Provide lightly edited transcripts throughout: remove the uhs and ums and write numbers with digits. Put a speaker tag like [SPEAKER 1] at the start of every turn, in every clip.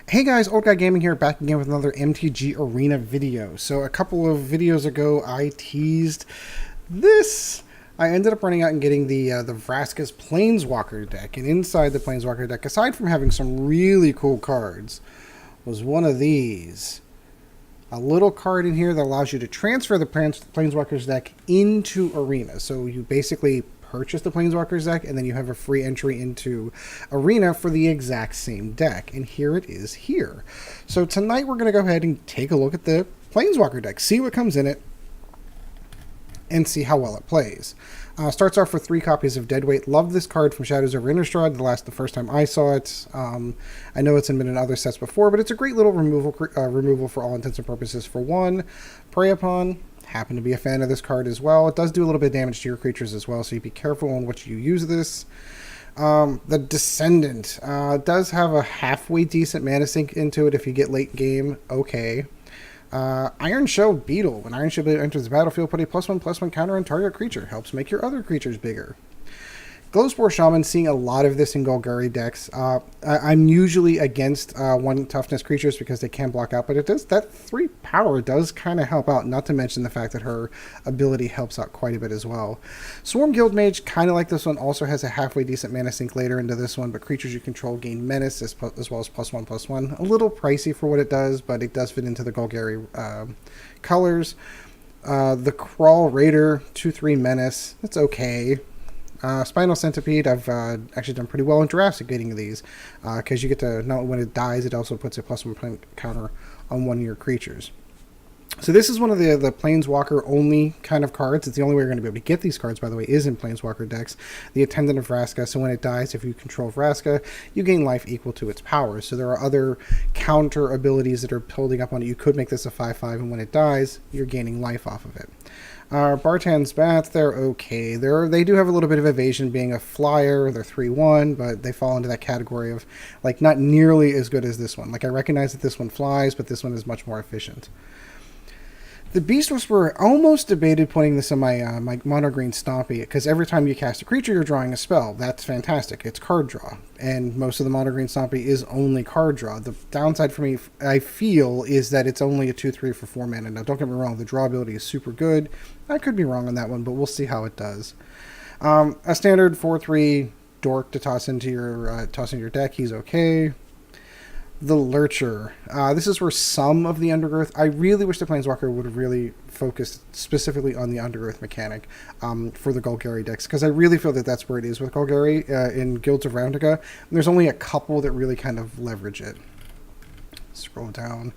[SPEAKER 1] Hey guys, Old Guy Gaming here, back again with another MTG Arena video. So a couple of videos ago, I teased this. I ended up running out and getting the Vraska's Planswalker deck, and inside the Planswalker deck, aside from having some really cool cards, was one of these. A little card in here that allows you to transfer the Planswalker's deck into Arena. So you basically purchase the Planeswalker's deck, and then you have a free entry into Arena for the exact same deck. And here it is here. So tonight we're going to go ahead and take a look at the Planeswalker deck, see what comes in it, and see how well it plays. Starts off with 3 copies of Deadweight. Love this card from Shadows over Innistrad, the first time I saw it. I know it's been in other sets before, but it's a great little removal for all intents and purposes for 1. Prey Upon. Happen to be a fan of this card as well. It does do a little bit of damage to your creatures as well, so you be careful on what you use this. The Descendant does have a halfway decent mana sink into it if you get late game. Okay. Ironshell Beetle. When Ironshell Beetle enters the battlefield, put a +1/+1 counter on target creature. Helps make your other creatures bigger. Glowspore Shaman, seeing a lot of this in Golgari decks. I'm usually against 1 toughness creatures because they can block out, but it does, that 3 power does kind of help out, not to mention the fact that her ability helps out quite a bit as well. Swarm Guildmage, kind of like this one, also has a halfway decent mana sink later into this one, but creatures you control gain menace as well as +1/+1. A little pricey for what it does, but it does fit into the Golgari colors. The Kraul Raider, 2/3 menace, that's okay. Spinal Centipede, I've actually done pretty well in drafts at getting these, because you get to, not when it dies, it also puts a +1 counter on one of your creatures. So this is one of the Planeswalker only kind of cards. It's the only way you're going to be able to get these cards, by the way, is in Planeswalker decks. The Attendant of Vraska, so when it dies, if you control Vraska, you gain life equal to its power. So there are other counter abilities that are building up on it. You could make this a 5/5, and when it dies, you're gaining life off of it. Bartizan Bats, they're okay. They do have a little bit of evasion being a flyer. They're 3/1, but they fall into that category of, like, not nearly as good as this one. Like, I recognize that this one flies, but this one is much more efficient. The Beast Whisperer, almost debated putting this in my my mono green Stompy, because every time you cast a creature, you're drawing a spell. That's fantastic. It's card draw, and most of the mono green Stompy is only card draw. The downside for me, I feel, is that it's only a 2/3 for 4 mana. Now, don't get me wrong, the draw ability is super good. I could be wrong on that one, but we'll see how it does. A standard 4/3 dork to toss into your deck. He's okay. The Lurcher. This is where some of the Undergrowth... I really wish the Planeswalker would have really focused specifically on the Undergrowth mechanic for the Golgari decks, because I really feel that that's where it is with Golgari in Guilds of Ravnica. There's only a couple that really kind of leverage it. Scroll down.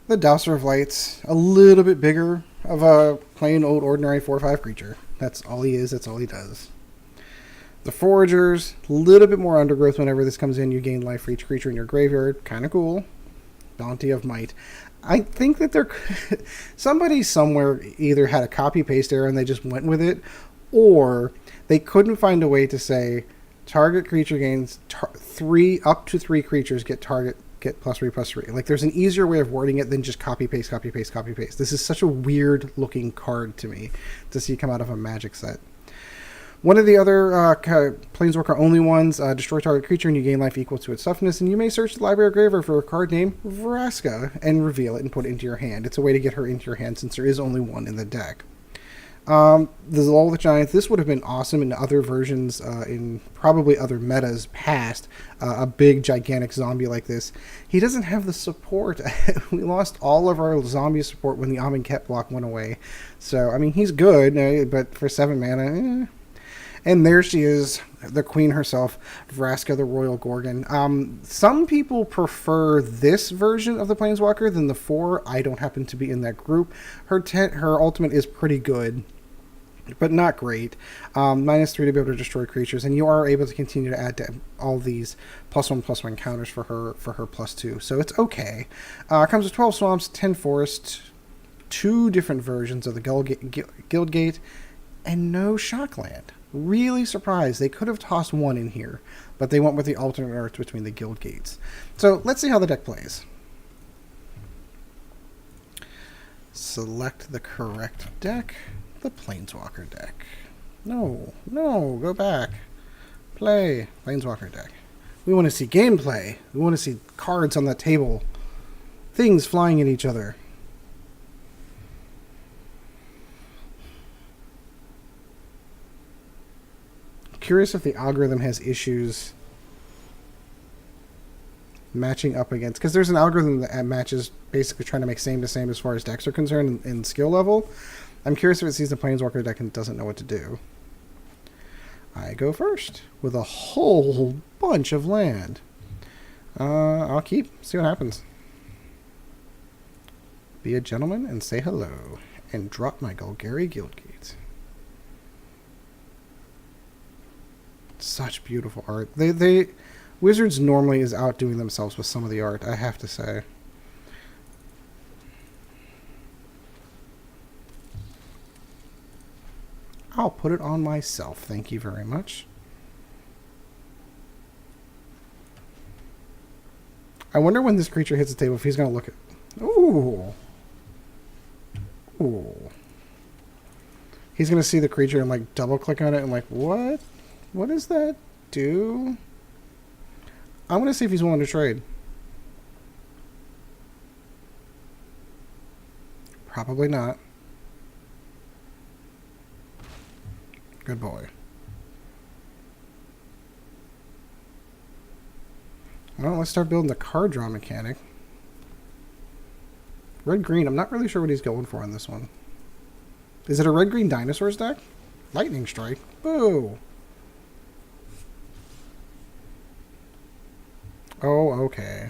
[SPEAKER 1] The Douser of Lights. A little bit bigger of a plain old ordinary 4/5 creature. That's all he is. That's all he does. The Foragers, a little bit more Undergrowth. Whenever this comes in, you gain life for each creature in your graveyard. Kind of cool. Bounty of Might. I think that somebody somewhere either had a copy-paste error and they just went with it, or they couldn't find a way to say target creature gains up to 3 creatures get +3/+3. Like, there's an easier way of wording it than just copy-paste, copy-paste, copy-paste. This is such a weird-looking card to me to see come out of a Magic set. One of the other Planeswalker-only ones, destroy target creature and you gain life equal to its toughness, and you may search the library or graveyard for a card named Vraska and reveal it and put it into your hand. It's a way to get her into your hand since there is only one in the deck. The Lotleth Giant, this would have been awesome in other versions, in probably other metas past, a big, gigantic zombie like this. He doesn't have the support. We lost all of our zombie support when the Amonkhet block went away. So, I mean, he's good, but for 7 mana, And there she is, the queen herself, Vraska, the Royal Gorgon. Some people prefer this version of the Planeswalker than the 4. I don't happen to be in that group. Her ultimate is pretty good, but not great. -3 to be able to destroy creatures, and you are able to continue to add to all these +1/+1 counters for her +2. So it's okay. Comes with 12 swamps, 10 forests, 2 different versions of the Guildgate, and no Shockland. Really surprised. They could have tossed 1 in here, but they went with the alternate earth between the guild gates. So let's see how the deck plays. Select the correct deck. The Planeswalker deck. No, go back. Play Planeswalker deck. We want to see gameplay. We want to see cards on the table. Things flying at each other. Curious if the algorithm has issues matching up against, because there's an algorithm that matches basically trying to make same to same as far as decks are concerned in skill level. I'm curious if it sees the Planeswalker deck and doesn't know what to do. I go first with a whole bunch of land. I'll keep, see what happens. Be a gentleman and say hello and drop my Golgari Guildgate. Such beautiful art. Wizards normally is outdoing themselves with some of the art, I have to say. I'll put it on myself. Thank you very much. I wonder when this creature hits the table if he's going to look at... Ooh. Ooh. He's going to see the creature and like double click on it and like, what? What does that do? I'm going to see if he's willing to trade. Probably not. Good boy. Well, let's start building the card draw mechanic. Red-green, I'm not really sure what he's going for on this one. Is it a red-green dinosaurs deck? Lightning Strike. Boo! Oh, okay.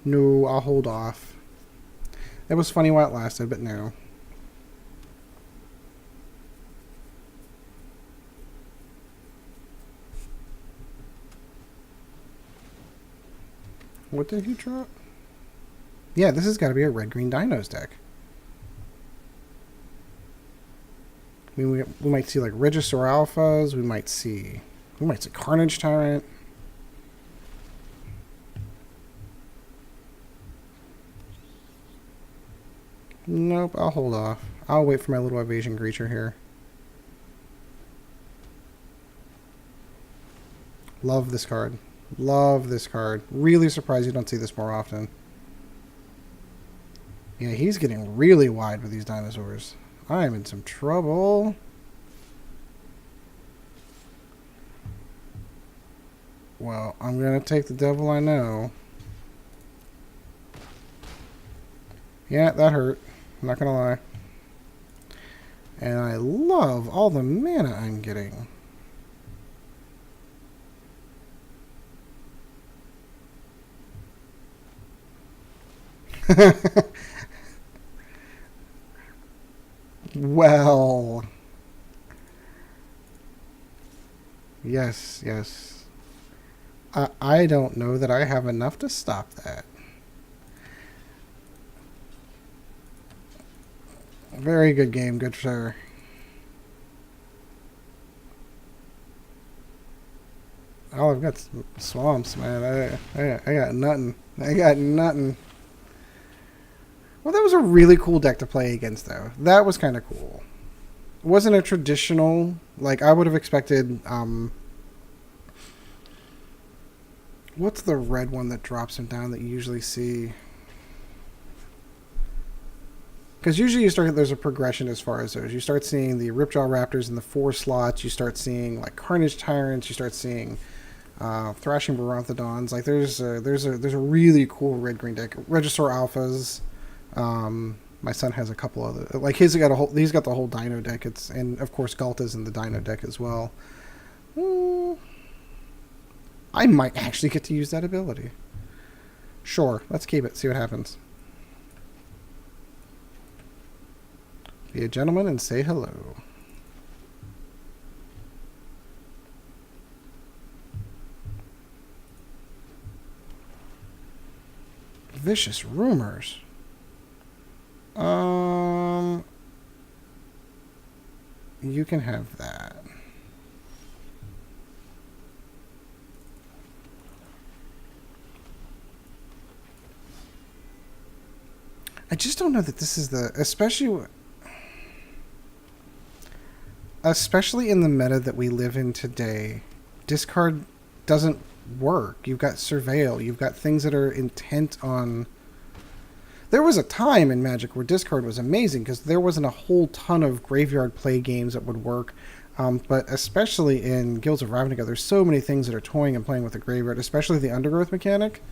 [SPEAKER 1] No, I'll hold off. It was funny while it lasted, but no. What did he drop? Yeah, this has got to be a red-green dinos deck. I mean, we might see like Regisaur Alphas. We might see Carnage Tyrant. Nope, I'll hold off. I'll wait for my little evasion creature here. Love this card. Love this card. Really surprised you don't see this more often. Yeah, he's getting really wide with these dinosaurs. I am in some trouble. Well, I'm going to take the devil I know. Yeah, that hurt. I'm not going to lie. And I love all the mana I'm getting. Well. Yes, yes. I don't know that I have enough to stop that. Very good game, good sir. Oh, I've got swamps, man. I got nothing. I got nothing. Well, that was a really cool deck to play against, though. That was kind of cool. It wasn't a traditional, like, I would have expected, what's the red one that drops him down that you usually see? Because usually there's a progression as far as those. You start seeing the Ripjaw Raptors in the 4 slots. You start seeing like Carnage Tyrants. You start seeing Thrashing Baronthadons. Like there's a really cool red-green deck. Regisaur Alphas. My son has a couple other. Like he's got the whole Dino deck. And of course Galta's in the Dino deck as well. I might actually get to use that ability. Sure, let's keep it. See what happens. Be a gentleman and say hello. Vicious Rumors. You can have that. I just don't know that this is the... Especially in the meta that we live in today, discard doesn't work. You've got Surveil. You've got things that are intent on... There was a time in Magic where discard was amazing because there wasn't a whole ton of graveyard play games that would work. But especially in Guilds of Ravnica, there's so many things that are toying and playing with the graveyard, especially the Undergrowth mechanic.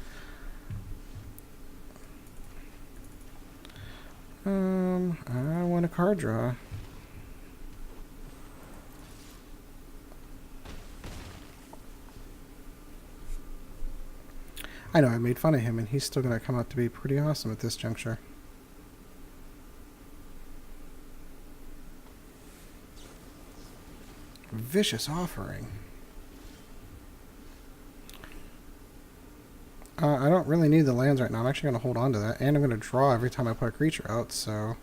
[SPEAKER 1] I want a card draw. I know I made fun of him, and he's still going to come out to be pretty awesome at this juncture. Vicious Offering. I don't really need the lands right now. I'm actually going to hold on to that, and I'm going to draw every time I put a creature out, so...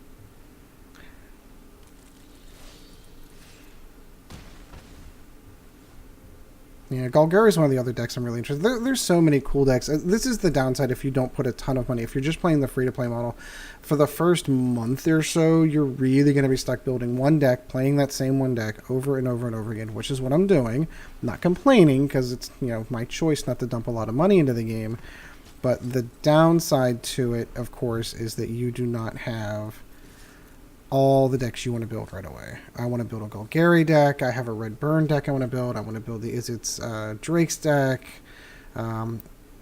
[SPEAKER 1] Yeah, Golgari is one of the other decks I'm really interested in. There's so many cool decks. This is the downside if you don't put a ton of money. If you're just playing the free-to-play model, for the first month or so, you're really going to be stuck building one deck, playing that same one deck over and over and over again, which is what I'm doing. I'm not complaining because it's, you know, my choice not to dump a lot of money into the game. But the downside to it, of course, is that you do not have all the decks you want to build right away. I want to build a Golgari deck. I have a Red Burn deck I want to build. I want to build the Drake's deck.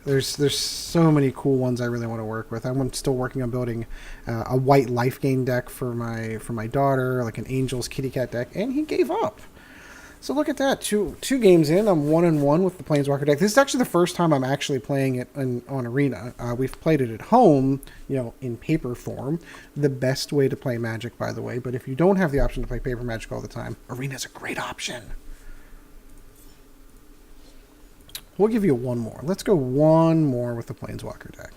[SPEAKER 1] There's so many cool ones I really want to work with. I'm still working on building a white life gain deck for my daughter, like an Angels Kitty Cat deck, and he gave up. So look at that. Two games in, I'm 1-1 with the Planswalker deck. This is actually the first time I'm actually playing it on Arena. We've played it at home, you know, in paper form. The best way to play Magic, by the way. But if you don't have the option to play paper Magic all the time, Arena's a great option. We'll give you one more. Let's go one more with the Planswalker deck.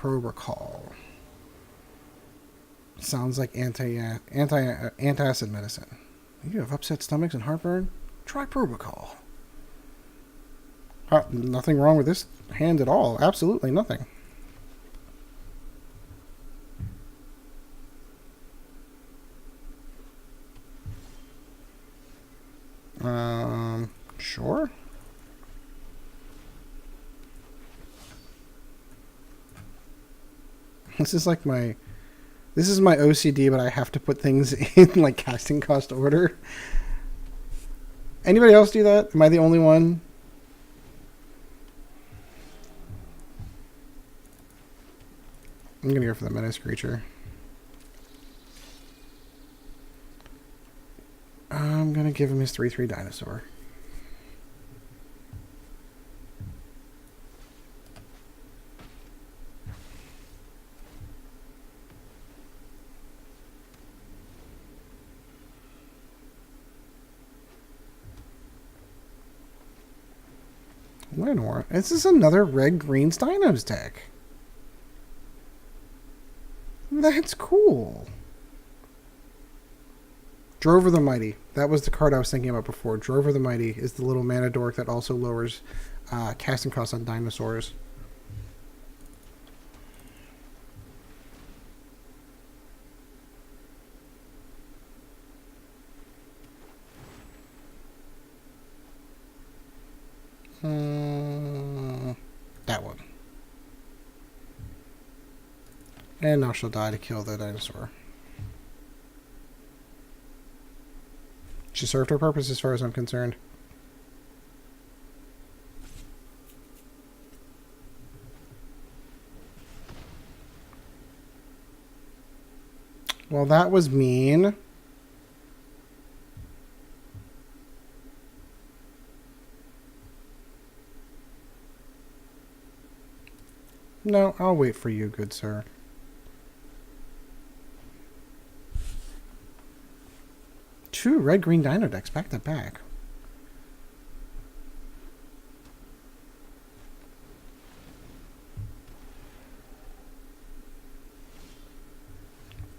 [SPEAKER 1] Recall. Sounds like antacid medicine. You have upset stomachs and heartburn? Try Probacol. Nothing wrong with this hand at all. Absolutely nothing. Sure. This is my OCD, but I have to put things in like casting cost order. Anybody else do that? Am I the only one? I'm gonna go for the menace creature. I'm gonna give him his 3/3 dinosaur. Lenore. This is another red-green Dinos deck. That's cool. Drover the Mighty. That was the card I was thinking about before. Drover the Mighty is the little mana dork that also lowers casting costs on dinosaurs. That one. And now she'll die to kill the dinosaur. She served her purpose as far as I'm concerned. Well, that was mean. No, I'll wait for you, good sir. Two red-green dino decks back to back.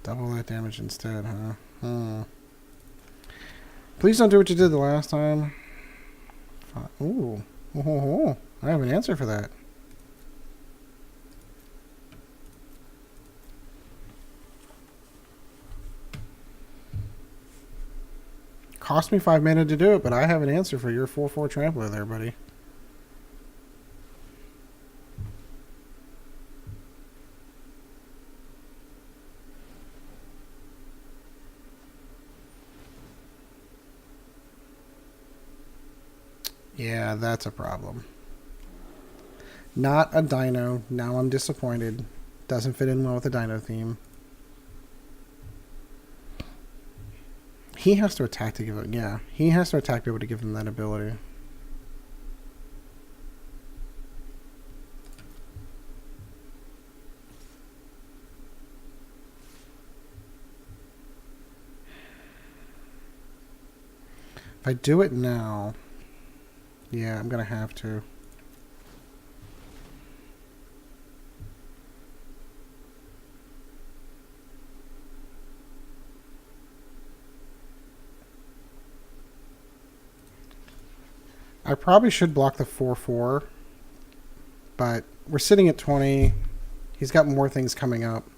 [SPEAKER 1] Double that damage instead, huh? Please don't do what you did the last time. Ooh. Oh, I have an answer for that. Cost me 5 mana to do it, but I have an answer for your 4/4 trampler there, buddy. Yeah, that's a problem. Not a dino. Now I'm disappointed. Doesn't fit in well with the dino theme. He has to attack to give it. Yeah, he has to attack to be able to give him that ability. If I do it now, yeah, I'm gonna have to. I probably should block the 4/4, but we're sitting at 20. He's got more things coming up.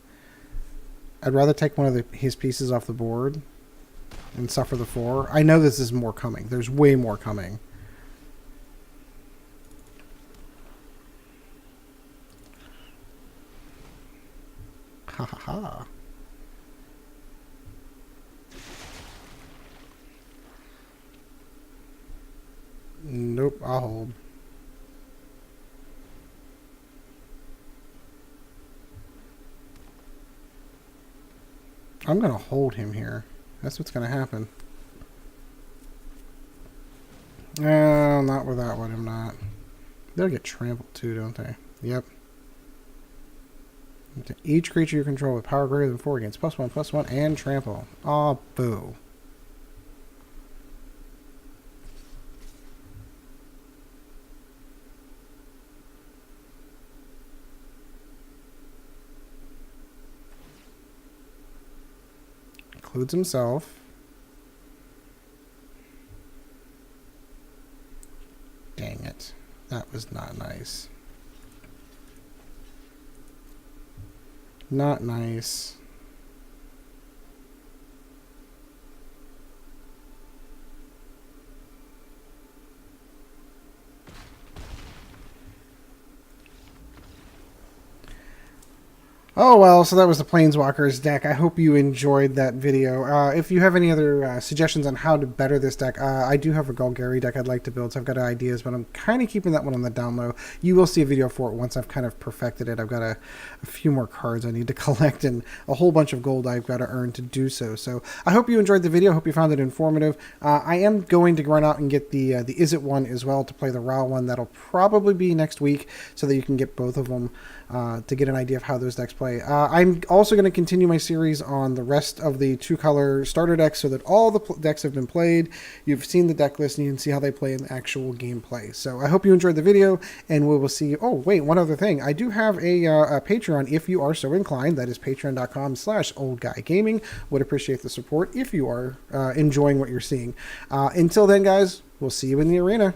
[SPEAKER 1] I'd rather take one of his pieces off the board and suffer the 4. I know this is more coming. There's way more coming. Ha ha ha. Nope, I'll hold. I'm going to hold him here. That's what's going to happen. No, not with that one, I'm not. They'll get trampled too, don't they? Yep. Each creature you control with power greater than 4 gains +1/+1 and trample. Aw, boo. Includes himself. Dang it. That was not nice. Not nice. Oh well, so that was the Planswalkers deck. I hope you enjoyed that video. If you have any other suggestions on how to better this deck, I do have a Golgari deck I'd like to build, so I've got ideas, but I'm kind of keeping that one on the down low. You will see a video for it once I've kind of perfected it. I've got a few more cards I need to collect and a whole bunch of gold I've got to earn to do so. So I hope you enjoyed the video. I hope you found it informative. I am going to run out and get the Is It one as well to play the Raw one. That'll probably be next week so that you can get both of them to get an idea of how those decks play. I'm also going to continue my series on the rest of the 2-color starter decks so that all the decks have been played. You've seen the deck list and you can see how they play in the actual gameplay. So I hope you enjoyed the video and we will see you. Oh, wait, one other thing. I do have a Patreon if you are so inclined. That is patreon.com/oldguygaming. Would appreciate the support if you are enjoying what you're seeing. Until then, guys, we'll see you in the arena.